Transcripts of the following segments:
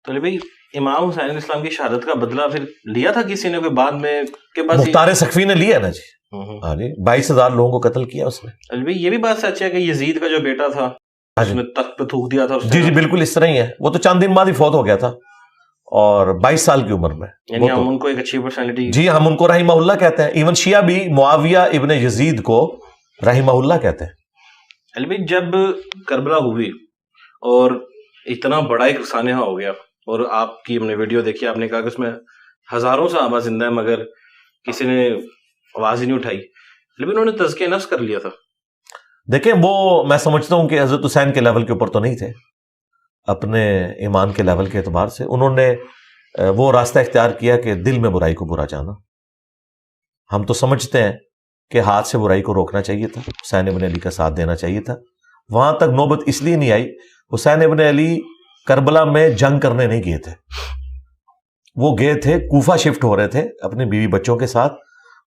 تو بھائی امام حسین علیہ السلام کی شہادت کا بدلہ پھر لیا تھا کسی نے کوئی بعد میں کہ بس مختار سقفی نے لیا نا جی. ہاں جی 22,000 لوگوں کو قتل کیا اس نے. بھائی یہ بھی بات سچ ہے کہ یزید کا جو بیٹا تھا اس نے تخت پہ تھوک دیا تھا. جی جی بالکل اس طرح ہی ہے. وہ تو چند دن بعد ہی فوت ہو گیا تھا اور 22 سال کی عمر میں. یعنی ہم ان کو ایک اچھی پرسنالٹی. جی ہم ان کو رحمہ اللہ کہتے ہیں. ایون شیعہ بھی معاویہ ابن یزید کو رحمہ اللہ کہتے ہیں. بھائی جب کربلا ہوئی اور اتنا بڑا ایک سانحہ ہو گیا اور آپ کی ہم نے ویڈیو دیکھی, آپ نے کہا کہ اس میں ہزاروں صحابہ زندہ ہیں مگر کسی نے آواز ہی نہیں اٹھائی, لیکن انہوں نے تزکیہ نفس کر لیا تھا. دیکھیں وہ میں سمجھتا ہوں کہ حضرت حسین کے لیول کے اوپر تو نہیں تھے, اپنے ایمان کے لیول کے اعتبار سے انہوں نے وہ راستہ اختیار کیا کہ دل میں برائی کو برا جانا. ہم تو سمجھتے ہیں کہ ہاتھ سے برائی کو روکنا چاہیے تھا, حسین ابن علی کا ساتھ دینا چاہیے تھا. وہاں تک نوبت اس لیے نہیں آئی, حسین ابن علی کربلا میں جنگ کرنے نہیں گئے تھے, وہ گئے تھے کوفہ شفٹ ہو رہے تھے اپنے بیوی بچوں کے ساتھ.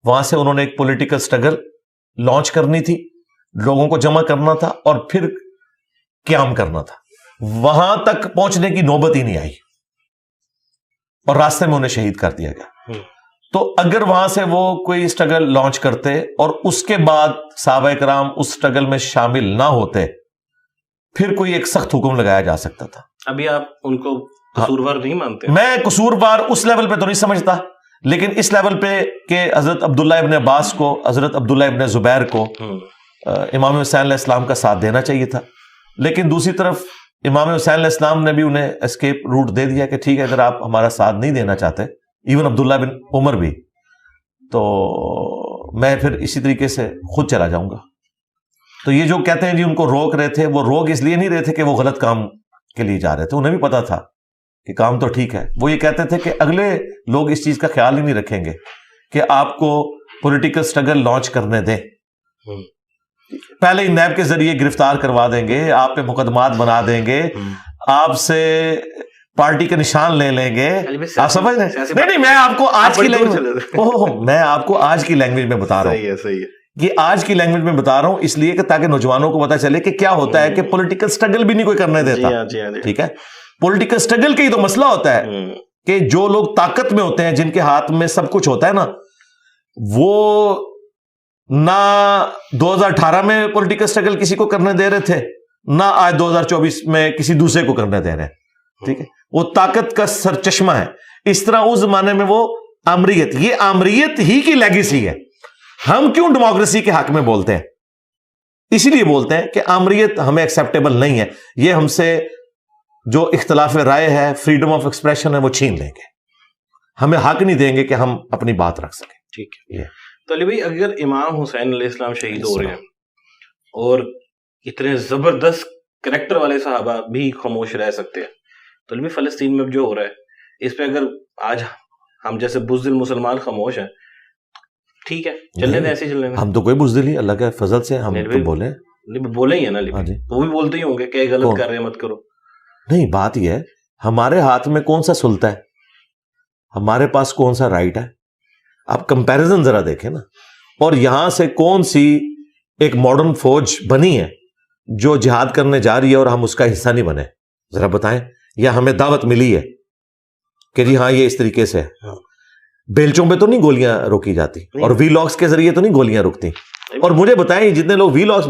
وہاں سے انہوں نے ایک پولیٹیکل سٹرگل لانچ کرنی تھی, لوگوں کو جمع کرنا تھا اور پھر قیام کرنا تھا. وہاں تک پہنچنے کی نوبت ہی نہیں آئی اور راستے میں انہیں شہید کر دیا گیا. تو اگر وہاں سے وہ کوئی سٹرگل لانچ کرتے اور اس کے بعد صحابہ کرام اس سٹرگل میں شامل نہ ہوتے, پھر کوئی ایک سخت حکم لگایا جا سکتا تھا. ابھی آپ ان کو قصوروار نہیں مانتے؟ میں قصوروار اس لیول پہ تو نہیں سمجھتا, لیکن اس لیول پہ کہ حضرت عبداللہ ابن عباس کو, حضرت عبداللہ ابن زبیر کو امام حسین علیہ السلام کا ساتھ دینا چاہیے تھا. لیکن دوسری طرف امام حسین علیہ السلام نے بھی انہیں اسکیپ روٹ دے دیا کہ ٹھیک ہے اگر آپ ہمارا ساتھ نہیں دینا چاہتے, ایون عبداللہ بن عمر بھی, تو میں پھر اسی طریقے سے خود چلا جاؤں گا. تو یہ جو کہتے ہیں جی ان کو روک رہے تھے, وہ روک اس لیے نہیں رہے تھے کہ وہ غلط کام کے لیے جا رہے تھے, انہیں بھی پتا تھا کہ کام تو ٹھیک ہے. وہ یہ کہتے تھے کہ اگلے لوگ اس چیز کا خیال ہی نہیں رکھیں گے کہ آپ کو پولیٹیکل سٹرگل لانچ کرنے دیں, پہلے ہی نیب کے ذریعے گرفتار کروا دیں گے, آپ پہ مقدمات بنا دیں گے, آپ سے پارٹی کا نشان لے لیں گے. آپ سمجھ رہے ہیں؟ نہیں میں آپ کو آج کی لینگویج میں آپ کو آج کی لینگویج میں بتا رہا ہوں. صحیح ہے. یہ آج کی لینگویج میں بتا رہا ہوں اس لیے کہ تاکہ نوجوانوں کو پتا چلے کہ کیا ہوتا ہے کہ پولیٹیکل سٹرگل بھی نہیں کوئی کرنے دیتا. ٹھیک ہے, پولیٹیکل سٹرگل کا ہی تو مسئلہ ہوتا ہے کہ جو لوگ طاقت میں ہوتے ہیں, جن کے ہاتھ میں سب کچھ ہوتا ہے نا, وہ نہ 2018 میں پولیٹیکل سٹرگل کسی کو کرنے دے رہے تھے, نہ آج 2024 میں کسی دوسرے کو کرنے دے رہے ہیں. ٹھیک ہے, وہ طاقت کا سرچشمہ ہے. اس طرح اس زمانے میں وہ آمریت, یہ آمریت ہی کی لیگیسی ہے. ہم کیوں ڈیموکریسی کے حق میں بولتے ہیں؟ اسی لیے بولتے ہیں کہ آمریت ہمیں ایکسیپٹیبل نہیں ہے. یہ ہم سے جو اختلاف رائے ہے, فریڈم آف ایکسپریشن ہے, وہ چھین لیں گے. ہمیں حق نہیں دیں گے کہ ہم اپنی بات رکھ سکیں. ٹھیک ہے. تو علی بھائی اگر امام حسین علیہ السلام شہید ہو رہے ہیں اور اتنے زبردست کریکٹر والے صحابہ بھی خاموش رہ سکتے ہیں, تو علی بھائی فلسطین میں جو ہو رہا ہے اس پہ اگر آج ہم جیسے بزدل مسلمان خاموش ہیں, ٹھیک ہے چلنے دیں, ایسے چلنے دیں. ہم تو کوئی بزدل ہی, اللہ کے فضل سے ہم تو بولے ہی ہیں نا, وہ بھی بولتے ہی ہوں گے کہ غلط کر رہے ہیں مت کرو. نہیں, بات یہ ہے ہمارے ہاتھ میں کون سا سلطہ ہے, ہمارے پاس کون سا رائٹ ہے. آپ کمپیریزن ذرا دیکھیں نا, اور یہاں سے کون سی ایک ماڈرن فوج بنی ہے جو جہاد کرنے جا رہی ہے اور ہم اس کا حصہ نہیں بنے, ذرا بتائیں. یا ہمیں دعوت ملی ہے کہ جی ہاں یہ اس طریقے سے, بیلچوں پہ تو نہیں گولیاں روکی جاتی, اور وی لاگس کے ذریعے تو نہیں گولیاں رکتی. اور مجھے بتائیں جتنے لوگ وی لاگس